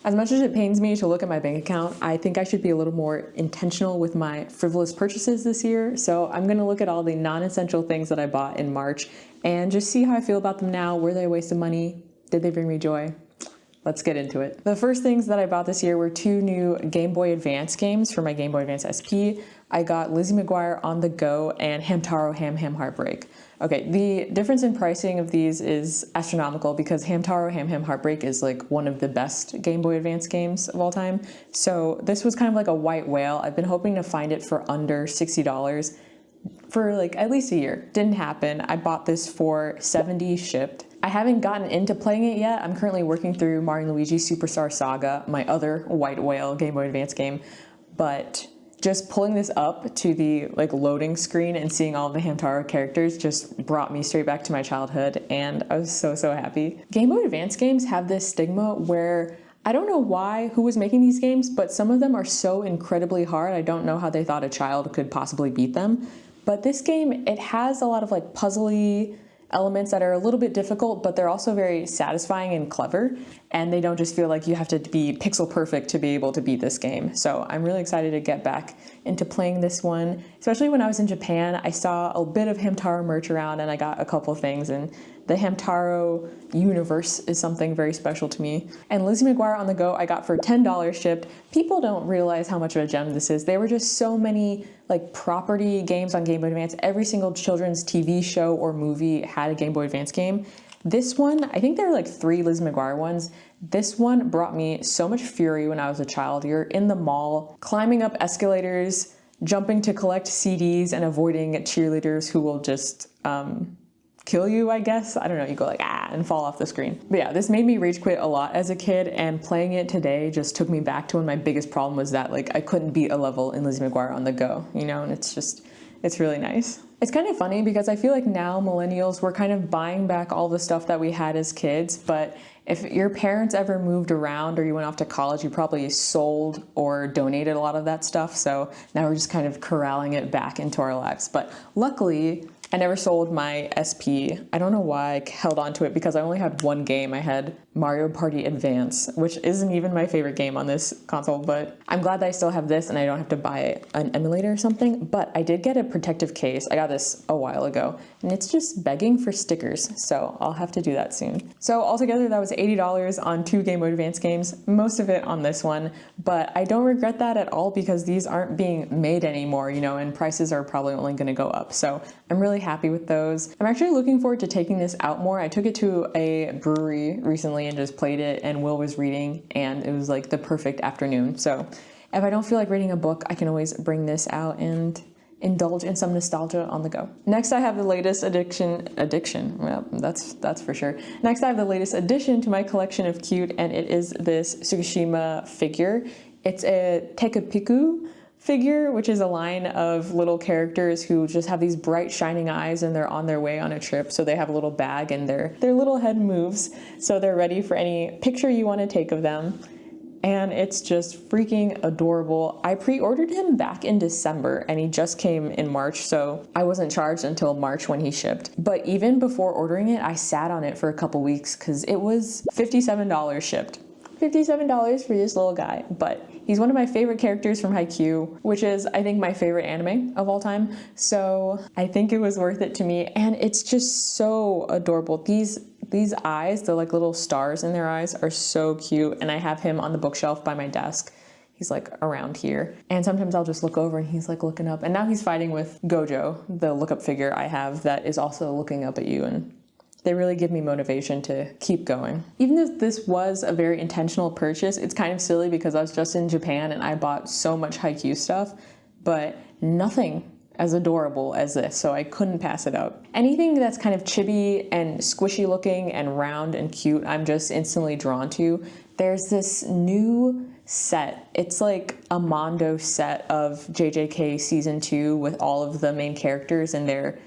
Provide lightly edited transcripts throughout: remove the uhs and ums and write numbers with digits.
As much as it pains me to look at my bank account, I think I should be a little more intentional with my frivolous purchases this year. So I'm gonna look at all the non-essential things that I bought in March and just see how I feel about them now. Were they a waste of money? Did they bring me joy? Let's get into it. The first things that I bought this year were 2 new Game Boy Advance games for my Game Boy Advance SP. I got Lizzie McGuire On the Go and Hamtaro Heartbreak. Okay, the difference in pricing of these is astronomical because Hamtaro Heartbreak is like one of the best Game Boy Advance games of all time. So this was kind of like a white whale. I've been hoping to find it for under $60 for like at least a year. Didn't happen. I bought this for $70 shipped. I haven't gotten into playing it yet. I'm currently working through Mario & Luigi Superstar Saga, my other white whale Game Boy Advance game, but just pulling this up to the like loading screen and seeing all of the Hamtaro characters just brought me straight back to my childhood, and I was so happy. Game Boy Advance games have this stigma where I don't know why, who was making these games, but some of them are so incredibly hard. I don't know how they thought a child could possibly beat them. But this game, it has a lot of like puzzly elements that are a little bit difficult, but they're also very satisfying and clever, and they don't just feel like you have to be pixel perfect to be able to beat this game. So I'm really excited to get back into playing this one, especially when I was in Japan. I saw a bit of Hamtaro merch around and I got a couple things, and the Hamtaro universe is something very special to me. And Lizzie McGuire On the Go I got for $10 shipped. People don't realize how much of a gem this is. There were just so many like property games on Game Boy Advance. Every single children's TV show or movie had a Game Boy Advance game. This one, I think there are like 3 Lizzie McGuire ones. This one brought me so much fury when I was a child. You're in the mall, climbing up escalators, jumping to collect CDs, and avoiding cheerleaders who will just kill you, I guess. I don't know, you go like, ah, and fall off the screen. But yeah, this made me rage quit a lot as a kid, and playing it today just took me back to when my biggest problem was that like I couldn't beat a level in Lizzie McGuire On the Go, you know, and it's really nice. It's kind of funny because I feel like now millennials, we're kind of buying back all the stuff that we had as kids, but if your parents ever moved around or you went off to college, you probably sold or donated a lot of that stuff. So now we're just kind of corralling it back into our lives. But luckily, I never sold my SP. I don't know why I held on to it because I only had one game. I had Mario Party Advance, which isn't even my favorite game on this console, but I'm glad that I still have this and I don't have to buy an emulator or something. But I did get a protective case. I got this a while ago, and it's just begging for stickers, so I'll have to do that soon. So altogether, that was $80 on 2 Game Boy Advance games, most of it on this one, but I don't regret that at all because these aren't being made anymore, you know, and prices are probably only gonna go up. So I'm really happy with those. I'm actually looking forward to taking this out more. I took it to a brewery recently and just played it, and Will was reading, and it was like the perfect afternoon. So if I don't feel like reading a book, I can always bring this out and indulge in some nostalgia on the go. Next, I have the latest addiction, well, that's for sure. Next, I have the latest addition to my collection of cute, and it is this Tsukishima figure. It's a tekupiku figure, which is a line of little characters who just have these bright shining eyes, and they're on their way on a trip. So they have a little bag and their little head moves. So they're ready for any picture you want to take of them. And it's just freaking adorable. I pre-ordered him back in December and he just came in March, so I wasn't charged until March when he shipped. But even before ordering it, I sat on it for a couple weeks because it was $57 shipped. $57 for this little guy, but he's one of my favorite characters from Haikyu, which is, I think, my favorite anime of all time. So I think it was worth it to me, and it's just so adorable. These eyes, the like little stars in their eyes, are so cute, and I have him on the bookshelf by my desk. He's like around here, and sometimes I'll just look over and he's like looking up, and now he's fighting with Gojo, the look-up figure I have that is also looking up at you, and they really give me motivation to keep going. Even if this was a very intentional purchase, it's kind of silly because I was just in Japan and I bought so much Haikyu stuff, but nothing as adorable as this, so I couldn't pass it up. Anything that's kind of chibi and squishy looking and round and cute, I'm just instantly drawn to. There's this new set. It's like a Mondo set of JJK Season 2 with all of the main characters, and they're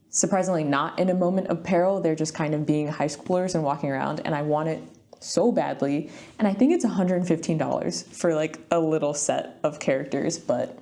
surprisingly not in a moment of peril. They're just kind of being high schoolers and walking around, and I want it so badly. And I think it's $115 for like a little set of characters, but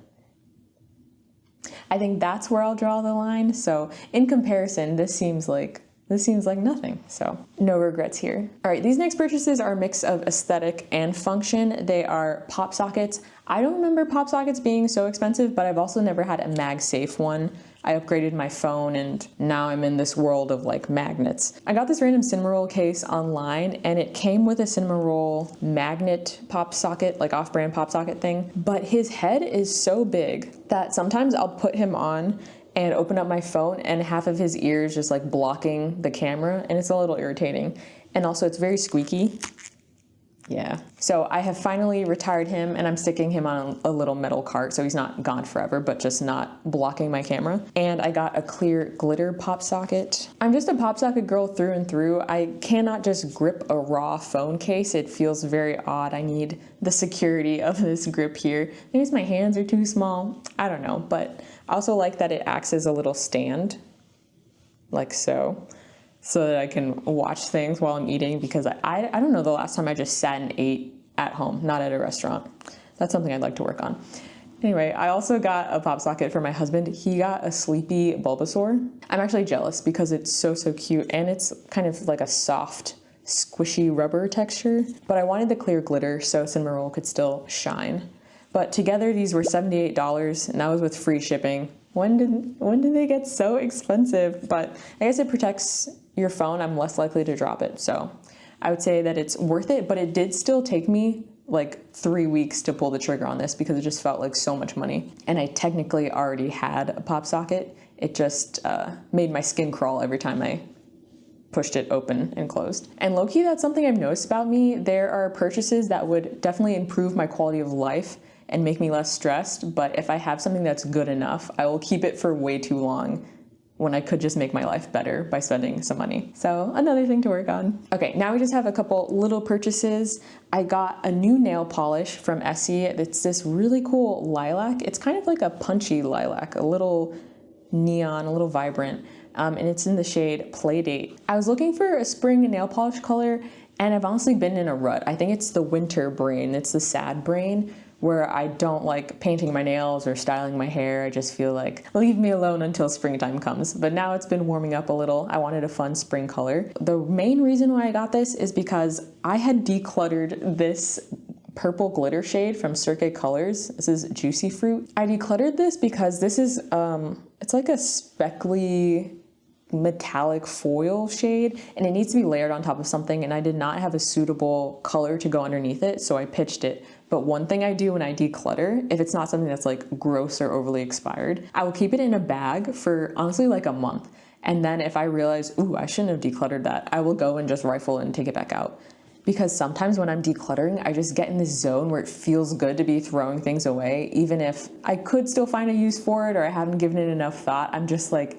I think that's where I'll draw the line. So in comparison, this seems like this seems like nothing, so no regrets here. All right, these next purchases are a mix of aesthetic and function. They are pop sockets. I don't remember pop sockets being so expensive, but I've also never had a MagSafe one. I upgraded my phone and now I'm in this world of like magnets. I got this random cinnamon roll case online and it came with a cinnamon roll magnet pop socket, like off-brand pop socket thing, but his head is so big that sometimes I'll put him on and open up my phone and half of his ears just like blocking the camera, and it's a little irritating. And also it's very squeaky. Yeah. So I have finally retired him and I'm sticking him on a little metal cart so he's not gone forever, but just not blocking my camera. And I got a clear glitter pop socket. I'm just a pop socket girl through and through. I cannot just grip a raw phone case. It feels very odd. I need the security of this grip here. Maybe my hands are too small. I don't know, but I also like that it acts as a little stand, like so that I can watch things while I'm eating, because I don't know the last time I just sat and ate at home, not at a restaurant. That's something I'd like to work on. Anyway, I also got a pop socket for my husband. He got a sleepy Bulbasaur. I'm actually jealous because it's so cute and it's kind of like a soft, squishy rubber texture, but I wanted the clear glitter so cinnamon roll could still shine. But together these were $78 and that was with free shipping. When did they get so expensive? But I guess it protects your phone. I'm less likely to drop it. So I would say that it's worth it, but it did still take me like 3 weeks to pull the trigger on this because it just felt like so much money. And I technically already had a pop socket. It just made my skin crawl every time I pushed it open and closed. And low-key, that's something I've noticed about me. There are purchases that would definitely improve my quality of life and make me less stressed, but if I have something that's good enough, I will keep it for way too long when I could just make my life better by spending some money. So another thing to work on. Okay, now we just have a couple little purchases. I got a new nail polish from Essie. It's this really cool lilac. It's kind of like a punchy lilac, a little neon, a little vibrant, and it's in the shade Playdate. I was looking for a spring nail polish color, and I've honestly been in a rut. I think it's the winter brain, it's the sad brain, where I don't like painting my nails or styling my hair. I just feel like, leave me alone until springtime comes. But now it's been warming up a little. I wanted a fun spring color. The main reason why I got this is because I had decluttered this purple glitter shade from Circuit Colors. This is Juicy Fruit. I decluttered this because this is, it's like a speckly metallic foil shade and it needs to be layered on top of something, and I did not have a suitable color to go underneath it, so I pitched it. But one thing I do when I declutter, if it's not something that's like gross or overly expired, I will keep it in a bag for honestly like a month. And then if I realize, ooh, I shouldn't have decluttered that, I will go and just rifle and take it back out. Because sometimes when I'm decluttering, I just get in this zone where it feels good to be throwing things away, even if I could still find a use for it or I haven't given it enough thought. I'm just like,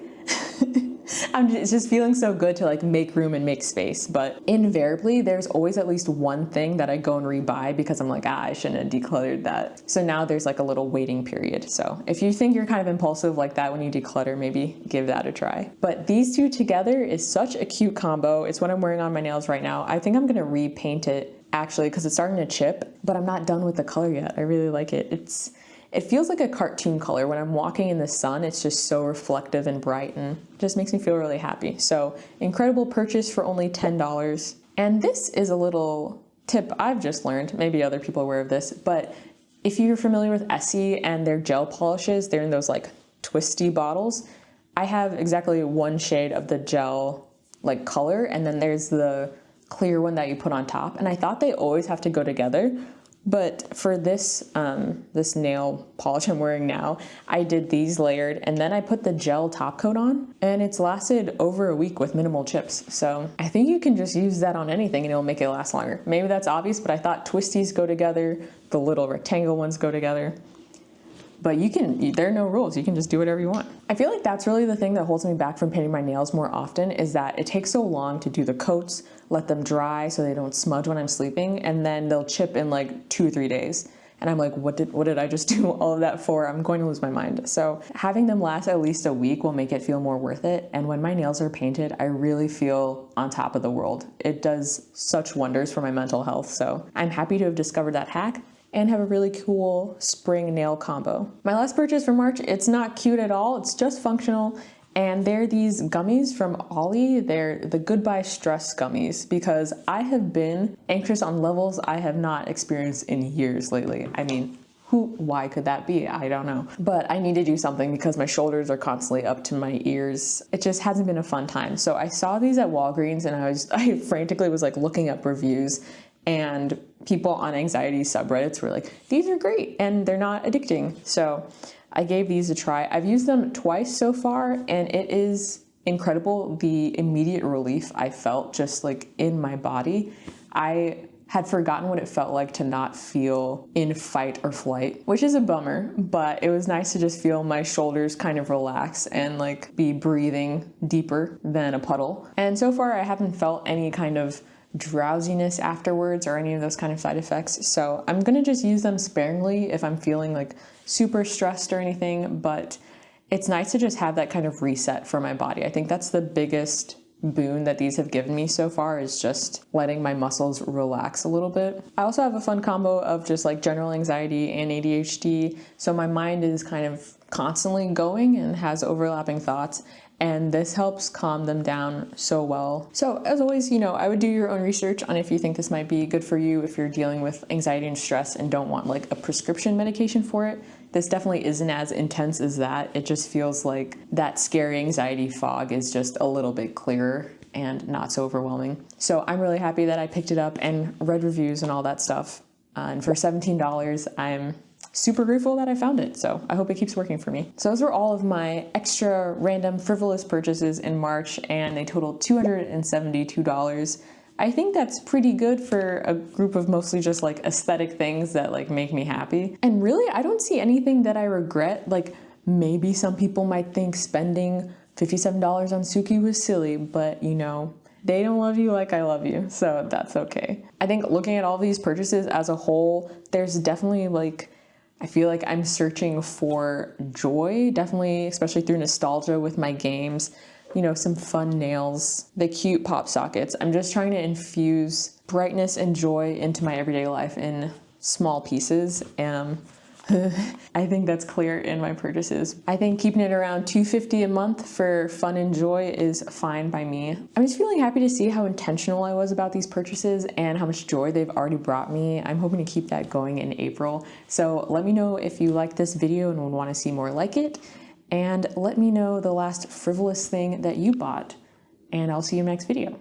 it's just feeling so good to like make room and make space. But invariably, there's always at least one thing that I go and rebuy because I'm like, I shouldn't have decluttered that. So now there's like a little waiting period. So if you think you're kind of impulsive like that when you declutter, maybe give that a try. But these two together is such a cute combo. It's what I'm wearing on my nails right now. I think I'm gonna repaint it actually because it's starting to chip, but I'm not done with the color yet. I really like it. It feels like a cartoon color. When I'm walking in the sun, it's just so reflective and bright and just makes me feel really happy. So incredible purchase for only $10. And this is a little tip I've just learned. Maybe other people are aware of this, but if you're familiar with Essie and their gel polishes, they're in those like twisty bottles. I have exactly one shade of the gel like color, and then there's the clear one that you put on top. And I thought they always have to go together. But for this this nail polish I'm wearing now, I did these layered and then I put the gel top coat on, and it's lasted over a week with minimal chips. So I think you can just use that on anything and it'll make it last longer. Maybe that's obvious, but I thought twisties go together, the little rectangle ones go together. But there are no rules. You can just do whatever you want. I feel like that's really the thing that holds me back from painting my nails more often, is that it takes so long to do the coats, let them dry so they don't smudge when I'm sleeping, and then they'll chip in like 2 or 3 days. And I'm like, what did I just do all of that for? I'm going to lose my mind. So having them last at least a week will make it feel more worth it. And when my nails are painted, I really feel on top of the world. It does such wonders for my mental health. So I'm happy to have discovered that hack and have a really cool spring nail combo. My last purchase for March, it's not cute at all. It's just functional. And they're these gummies from Olly. They're the goodbye stress gummies because I have been anxious on levels I have not experienced in years lately. I mean, why could that be? I don't know. But I need to do something because my shoulders are constantly up to my ears. It just hasn't been a fun time. So I saw these at Walgreens and I frantically was like looking up reviews, and people on anxiety subreddits were like, these are great and they're not addicting. So I gave these a try. I've used them twice so far and it is incredible the immediate relief I felt just like in my body. I had forgotten what it felt like to not feel in fight or flight, which is a bummer, but it was nice to just feel my shoulders kind of relax and like be breathing deeper than a puddle. And so far I haven't felt any kind of drowsiness afterwards or any of those kind of side effects. So I'm gonna just use them sparingly if I'm feeling like super stressed or anything, but it's nice to just have that kind of reset for my body. I think that's the biggest boon that these have given me so far, is just letting my muscles relax a little bit. I also have a fun combo of just like general anxiety and ADHD, so my mind is kind of constantly going and has overlapping thoughts, and this helps calm them down so well. So as always, I would do your own research on if you think this might be good for you if you're dealing with anxiety and stress and don't want like a prescription medication for it. This definitely isn't as intense as that. It just feels like that scary anxiety fog is just a little bit clearer and not so overwhelming. So I'm really happy that I picked it up and read reviews and all that stuff. And for $17, I'm super grateful that I found it. So I hope it keeps working for me. So those were all of my extra random frivolous purchases in March, and they totaled $272. I think that's pretty good for a group of mostly just like aesthetic things that like make me happy. And really, I don't see anything that I regret. Like maybe some people might think spending $57 on Suki was silly, but they don't love you like I love you, so that's okay. I think looking at all these purchases as a whole, there's definitely like, I feel like I'm searching for joy, definitely, especially through nostalgia with my games. Some fun nails, the cute pop sockets. I'm just trying to infuse brightness and joy into my everyday life in small pieces. I think that's clear in my purchases. I think keeping it around $250 a month for fun and joy is fine by me. I'm just feeling happy to see how intentional I was about these purchases and how much joy they've already brought me. I'm hoping to keep that going in April. So let me know if you like this video and would want to see more like it. And let me know the last frivolous thing that you bought, and I'll see you in the next video.